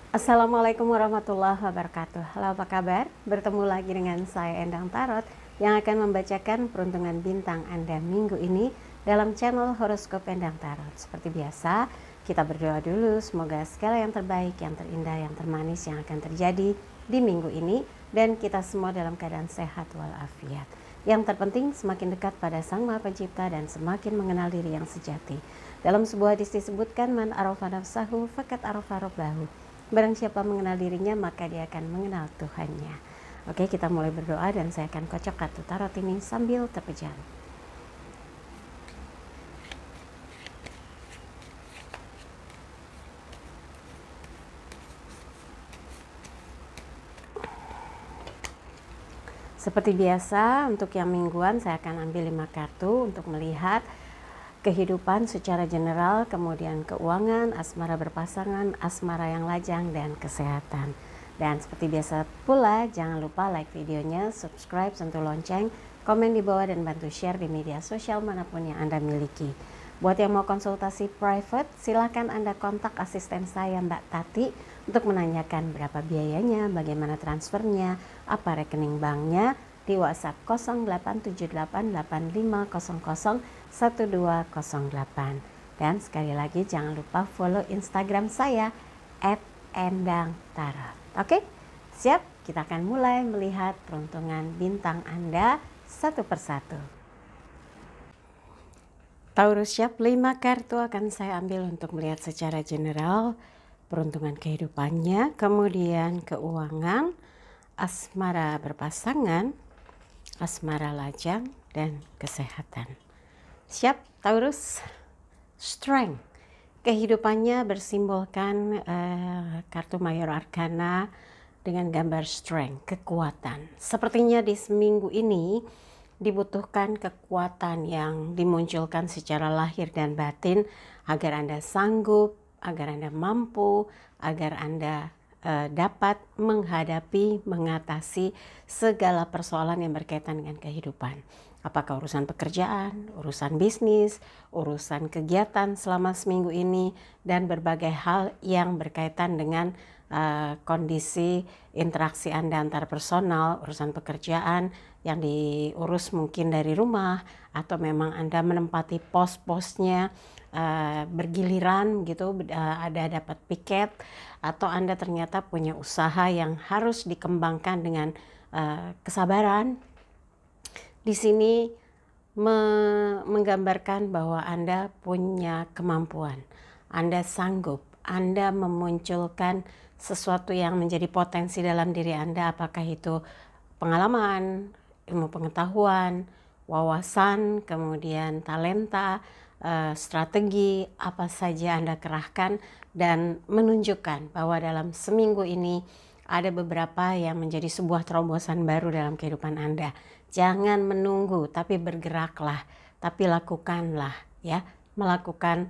Assalamualaikum warahmatullahi wabarakatuh. Halo, apa kabar? Bertemu lagi dengan saya Endang Tarot yang akan membacakan peruntungan bintang Anda minggu ini dalam channel Horoskop Endang Tarot. Seperti biasa, kita berdoa dulu semoga segala yang terbaik, yang terindah, yang termanis yang akan terjadi di minggu ini dan kita semua dalam keadaan sehat walafiat. Yang terpenting semakin dekat pada Sang Maha Pencipta dan semakin mengenal diri yang sejati. Dalam sebuah hadis disebutkan man arafa nafsahu faqad arafa rabbahu. Barang siapa mengenal dirinya maka dia akan mengenal Tuhannya. Oke, kita mulai berdoa dan saya akan kocok kartu tarot ini sambil terpejam. Seperti biasa, untuk yang mingguan saya akan ambil 5 kartu untuk melihat kehidupan secara general, kemudian keuangan, asmara berpasangan, asmara yang lajang, dan kesehatan. Dan seperti biasa pula, jangan lupa like videonya, subscribe, sentuh lonceng, komen di bawah, dan bantu share di media sosial manapun yang Anda miliki. Buat yang mau konsultasi private, silakan Anda kontak asisten saya Mbak Tati untuk menanyakan berapa biayanya, bagaimana transfernya, apa rekening banknya, di WhatsApp 087885001208. Dan sekali lagi jangan lupa follow Instagram saya @endangtarot. Oke, siap? Kita akan mulai melihat peruntungan bintang Anda satu persatu. Taurus, siap? 5 kartu akan saya ambil untuk melihat secara general peruntungan kehidupannya, kemudian keuangan, asmara berpasangan, asmara lajang, dan kesehatan. Siap, Taurus? Strength. Kehidupannya bersimbolkan kartu Mayor Arcana dengan gambar strength, kekuatan. Sepertinya di seminggu ini dibutuhkan kekuatan yang dimunculkan secara lahir dan batin agar Anda sanggup, agar Anda mampu, agar Anda dapat menghadapi, mengatasi segala persoalan yang berkaitan dengan kehidupan. Apakah urusan pekerjaan, urusan bisnis, urusan kegiatan selama seminggu ini, dan berbagai hal yang berkaitan dengan kondisi interaksi Anda antar personal, urusan pekerjaan yang diurus mungkin dari rumah, atau memang Anda menempati pos-posnya bergiliran gitu, ada dapat piket, atau Anda ternyata punya usaha yang harus dikembangkan dengan kesabaran. Di sini menggambarkan bahwa Anda punya kemampuan, Anda sanggup, Anda memunculkan sesuatu yang menjadi potensi dalam diri Anda, apakah itu pengalaman, ilmu pengetahuan, wawasan, kemudian talenta, strategi, apa saja Anda kerahkan dan menunjukkan bahwa dalam seminggu ini ada beberapa yang menjadi sebuah terobosan baru dalam kehidupan Anda. Jangan menunggu, tapi bergeraklah, tapi lakukanlah ya, melakukan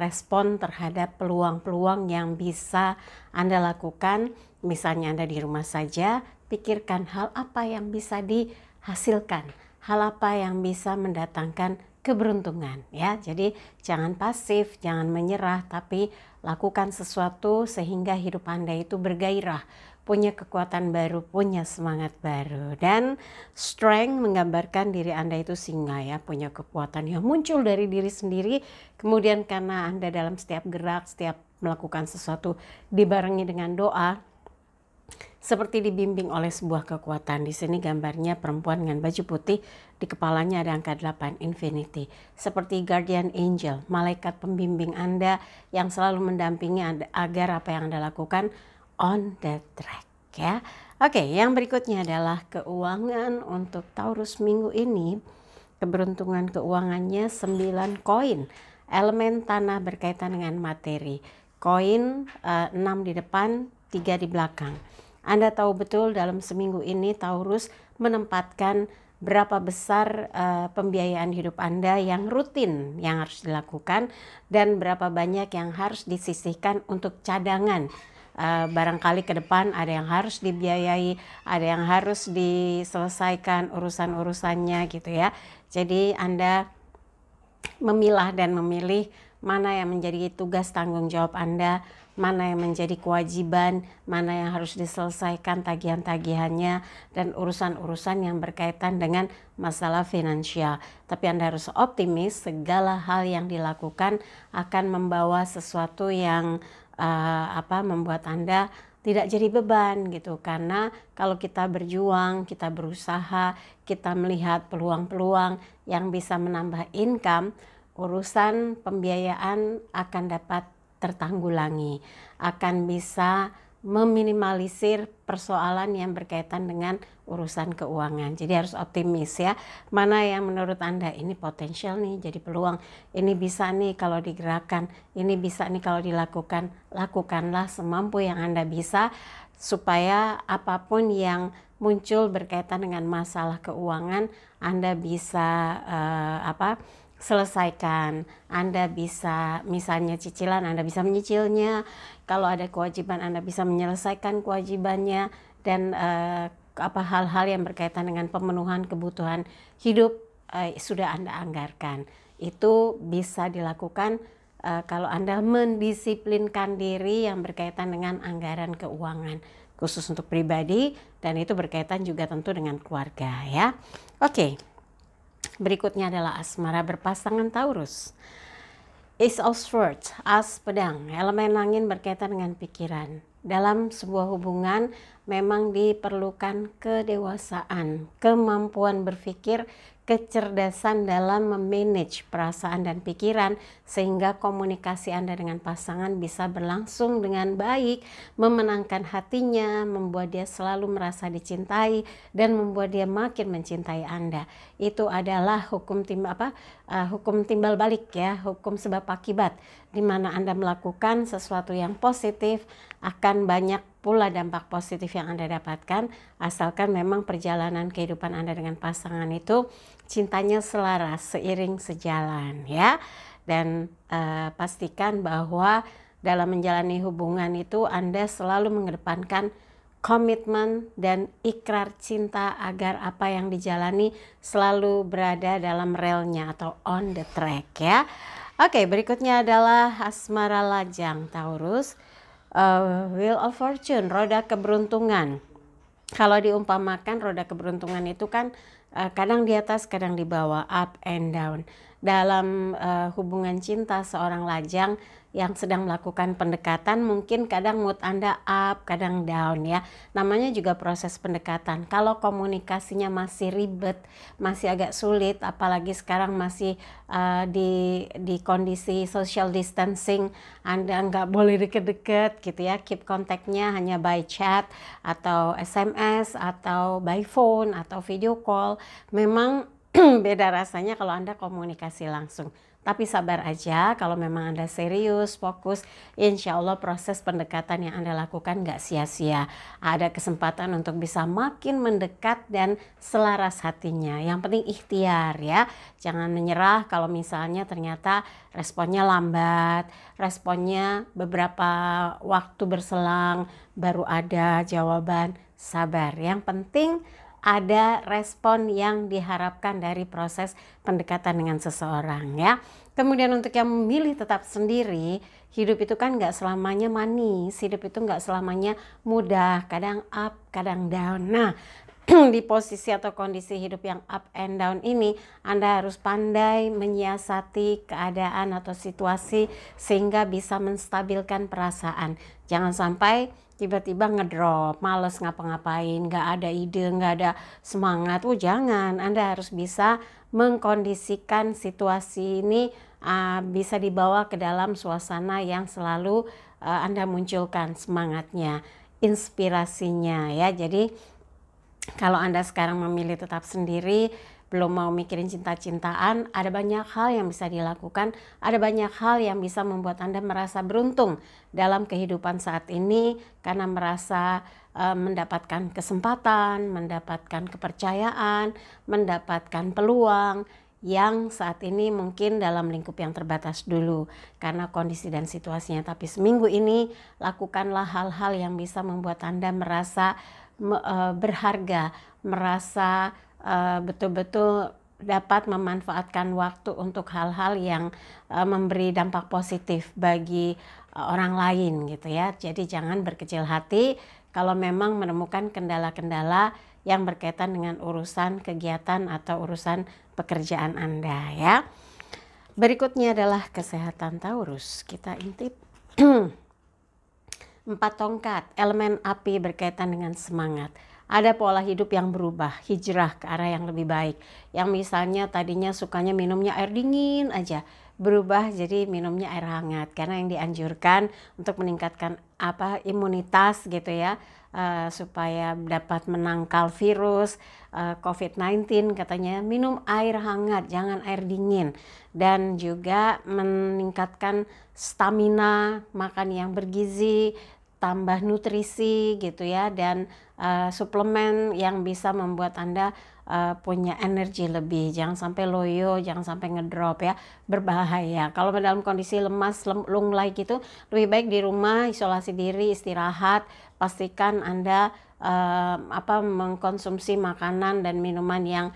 respon terhadap peluang-peluang yang bisa Anda lakukan. Misalnya Anda di rumah saja, pikirkan hal apa yang bisa dihasilkan, hal apa yang bisa mendatangkan keberuntungan ya. Jadi jangan pasif, jangan menyerah, tapi lakukan sesuatu sehingga hidup Anda itu bergairah, punya kekuatan baru, punya semangat baru. Dan strength menggambarkan diri Anda itu singa ya, punya kekuatan yang muncul dari diri sendiri. Kemudian karena Anda dalam setiap gerak, setiap melakukan sesuatu dibarengi dengan doa, seperti dibimbing oleh sebuah kekuatan. Di sini gambarnya perempuan dengan baju putih, di kepalanya ada angka 8, infinity. Seperti guardian angel, malaikat pembimbing Anda yang selalu mendampingi Anda agar apa yang Anda lakukan on the track ya. Oke, yang berikutnya adalah keuangan untuk Taurus minggu ini. Keberuntungan keuangannya 9 koin. Elemen tanah berkaitan dengan materi. Koin 6 di depan, 3 di belakang. Anda tahu betul dalam seminggu ini Taurus menempatkan berapa besar pembiayaan hidup Anda yang rutin yang harus dilakukan dan berapa banyak yang harus disisihkan untuk cadangan. Barangkali ke depan ada yang harus dibiayai, ada yang harus diselesaikan urusan-urusannya gitu ya. Jadi Anda memilah dan memilih mana yang menjadi tugas tanggung jawab Anda, mana yang menjadi kewajiban, mana yang harus diselesaikan tagihan-tagihannya, dan urusan-urusan yang berkaitan dengan masalah finansial. Tapi Anda harus optimis, segala hal yang dilakukan akan membawa sesuatu yang membuat Anda tidak jadi beban gitu. Karena kalau kita berjuang, kita berusaha, kita melihat peluang-peluang yang bisa menambah income, urusan pembiayaan akan dapat tertanggulangi, akan bisa meminimalisir persoalan yang berkaitan dengan urusan keuangan. Jadi harus optimis ya. Mana yang menurut Anda ini potensial nih jadi peluang, ini bisa nih kalau digerakkan, ini bisa nih kalau dilakukan, lakukanlah semampu yang Anda bisa supaya apapun yang muncul berkaitan dengan masalah keuangan Anda bisa selesaikan. Anda bisa, misalnya cicilan, Anda bisa menyicilnya. Kalau ada kewajiban, Anda bisa menyelesaikan kewajibannya. Dan hal-hal yang berkaitan dengan pemenuhan kebutuhan hidup sudah Anda anggarkan. Itu bisa dilakukan kalau Anda mendisiplinkan diri yang berkaitan dengan anggaran keuangan khusus untuk pribadi, dan itu berkaitan juga tentu dengan keluarga ya. Oke. Berikutnya adalah asmara berpasangan Taurus. Ace of Swords, as pedang, elemen angin berkaitan dengan pikiran. Dalam sebuah hubungan memang diperlukan kedewasaan, kemampuan berpikir, kecerdasan dalam memanage perasaan dan pikiran sehingga komunikasi Anda dengan pasangan bisa berlangsung dengan baik, memenangkan hatinya, membuat dia selalu merasa dicintai dan membuat dia makin mencintai Anda. Itu adalah hukum timbal balik ya, hukum sebab akibat, di mana Anda melakukan sesuatu yang positif akan banyak pula dampak positif yang Anda dapatkan, asalkan memang perjalanan kehidupan Anda dengan pasangan itu cintanya selaras, seiring sejalan ya. Dan pastikan bahwa dalam menjalani hubungan itu Anda selalu mengedepankan komitmen dan ikrar cinta agar apa yang dijalani selalu berada dalam relnya atau on the track ya. Oke, berikutnya adalah asmara lajang Taurus. Wheel of Fortune, roda keberuntungan. Kalau diumpamakan roda keberuntungan itu kan kadang di atas, kadang di bawah, up and down. Dalam hubungan cinta seorang lajang yang sedang melakukan pendekatan, mungkin kadang mood Anda up, kadang down ya. Namanya juga proses pendekatan. Kalau komunikasinya masih ribet, masih agak sulit, apalagi sekarang masih di kondisi social distancing, Anda nggak boleh deket-deket gitu ya. Keep kontaknya hanya by chat atau SMS atau by phone atau video call. Memang beda rasanya kalau Anda komunikasi langsung. Tapi sabar aja, kalau memang Anda serius, fokus, insya Allah proses pendekatan yang Anda lakukan gak sia-sia. Ada kesempatan untuk bisa makin mendekat dan selaras hatinya. Yang penting ikhtiar ya. Jangan menyerah kalau misalnya ternyata responnya lambat, responnya beberapa waktu berselang, baru ada jawaban. Sabar, yang penting ada respon yang diharapkan dari proses pendekatan dengan seseorang ya. Kemudian untuk yang memilih tetap sendiri, hidup itu kan nggak selamanya manis, hidup itu nggak selamanya mudah, kadang up, kadang down. Nah, di posisi atau kondisi hidup yang up and down ini, Anda harus pandai menyiasati keadaan atau situasi sehingga bisa menstabilkan perasaan. Jangan sampai tiba-tiba ngedrop, males ngapa-ngapain, nggak ada ide, nggak ada semangat. Jangan, Anda harus bisa mengkondisikan situasi ini bisa dibawa ke dalam suasana yang selalu Anda munculkan semangatnya, inspirasinya ya. Jadi kalau Anda sekarang memilih tetap sendiri, belum mau mikirin cinta-cintaan, ada banyak hal yang bisa dilakukan, ada banyak hal yang bisa membuat Anda merasa beruntung dalam kehidupan saat ini karena merasa mendapatkan kesempatan, mendapatkan kepercayaan, mendapatkan peluang yang saat ini mungkin dalam lingkup yang terbatas dulu karena kondisi dan situasinya. Tapi seminggu ini lakukanlah hal-hal yang bisa membuat Anda merasa berharga, merasa betul-betul dapat memanfaatkan waktu untuk hal-hal yang memberi dampak positif bagi orang lain gitu ya. Jadi jangan berkecil hati kalau memang menemukan kendala-kendala yang berkaitan dengan urusan kegiatan atau urusan pekerjaan Anda ya. Berikutnya adalah kesehatan Taurus. Kita intip 4 tongkat, elemen api berkaitan dengan semangat. Ada pola hidup yang berubah, hijrah ke arah yang lebih baik. Yang misalnya tadinya sukanya minumnya air dingin aja, berubah jadi minumnya air hangat. Karena yang dianjurkan untuk meningkatkan imunitas gitu ya, supaya dapat menangkal virus COVID-19, katanya minum air hangat, jangan air dingin. Dan juga meningkatkan stamina, makan yang bergizi, tambah nutrisi gitu ya, dan suplemen yang bisa membuat Anda punya energi lebih. Jangan sampai loyo, jangan sampai ngedrop ya, berbahaya. Kalau dalam kondisi lemas, lunglai gitu, lebih baik di rumah isolasi diri, istirahat. Pastikan Anda mengkonsumsi makanan dan minuman yang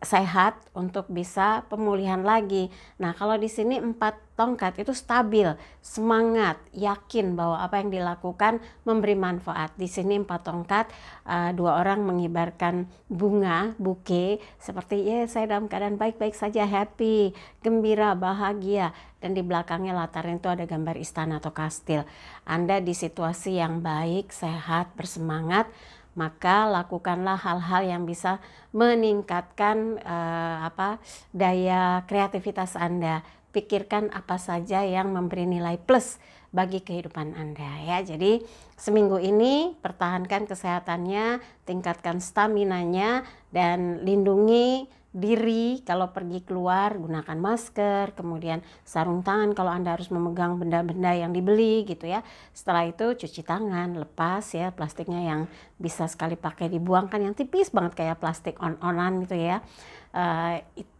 sehat untuk bisa pemulihan lagi. Nah, kalau di sini 4 tongkat itu stabil, semangat, yakin bahwa apa yang dilakukan memberi manfaat. Di sini 4 tongkat, 2 orang mengibarkan bunga, buke, seperti saya dalam keadaan baik-baik saja, happy, gembira, bahagia. Dan di belakangnya latarnya itu ada gambar istana atau kastil. Anda di situasi yang baik, sehat, bersemangat, maka lakukanlah hal-hal yang bisa meningkatkan daya kreativitas Anda. Pikirkan apa saja yang memberi nilai plus bagi kehidupan Anda ya. Jadi seminggu ini pertahankan kesehatannya, tingkatkan staminanya, dan lindungi diri kalau pergi keluar, gunakan masker, kemudian sarung tangan kalau Anda harus memegang benda-benda yang dibeli gitu ya. Setelah itu cuci tangan, lepas ya plastiknya yang bisa sekali pakai, dibuangkan yang tipis banget kayak plastik on-onan gitu ya.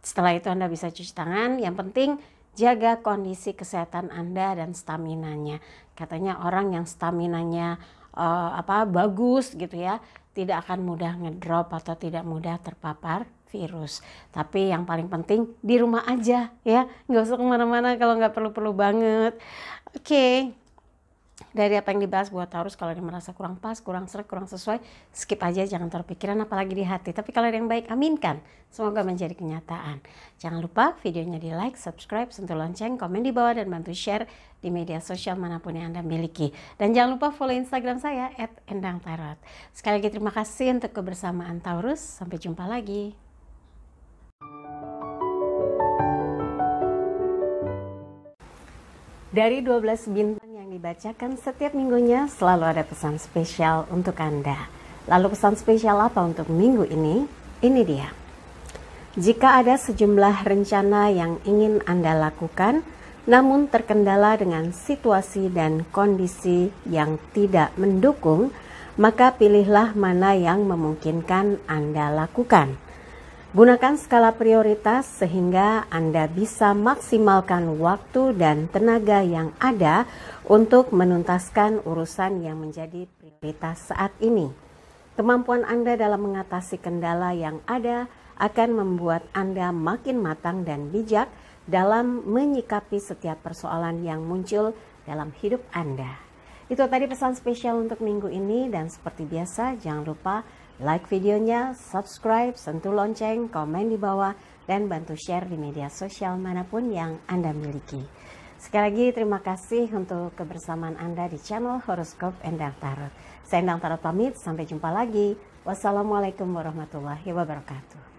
Setelah itu Anda bisa cuci tangan. Yang penting jaga kondisi kesehatan Anda dan staminanya. Katanya orang yang staminanya bagus gitu ya, tidak akan mudah ngedrop atau tidak mudah terpapar virus. Tapi yang paling penting di rumah aja ya, nggak usah kemana-mana kalau nggak perlu-perlu banget. Oke. Dari apa yang dibahas buat Taurus, kalau dia merasa kurang pas, kurang serak, kurang sesuai, skip aja, jangan terpikiran apalagi di hati. Tapi kalau ada yang baik, aminkan, semoga menjadi kenyataan. Jangan lupa videonya di like, subscribe, sentuh lonceng, komen di bawah, dan bantu share di media sosial manapun yang Anda miliki. Dan jangan lupa follow Instagram saya @endangtarot. Sekali lagi terima kasih untuk kebersamaan Taurus, sampai jumpa lagi. Dari 12 bintang yang dibacakan setiap minggunya, selalu ada pesan spesial untuk Anda. Lalu pesan spesial apa untuk minggu ini? Ini dia. Jika ada sejumlah rencana yang ingin Anda lakukan, namun terkendala dengan situasi dan kondisi yang tidak mendukung, maka pilihlah mana yang memungkinkan Anda lakukan. Gunakan skala prioritas sehingga Anda bisa maksimalkan waktu dan tenaga yang ada untuk menuntaskan urusan yang menjadi prioritas saat ini. Kemampuan Anda dalam mengatasi kendala yang ada akan membuat Anda makin matang dan bijak dalam menyikapi setiap persoalan yang muncul dalam hidup Anda. Itu tadi pesan spesial untuk minggu ini, dan seperti biasa jangan lupa like videonya, subscribe, sentuh lonceng, komen di bawah, dan bantu share di media sosial manapun yang Anda miliki. Sekali lagi terima kasih untuk kebersamaan Anda di channel Horoskop Endang Tarot. Saya Endang Tarot pamit, sampai jumpa lagi. Wassalamualaikum warahmatullahi wabarakatuh.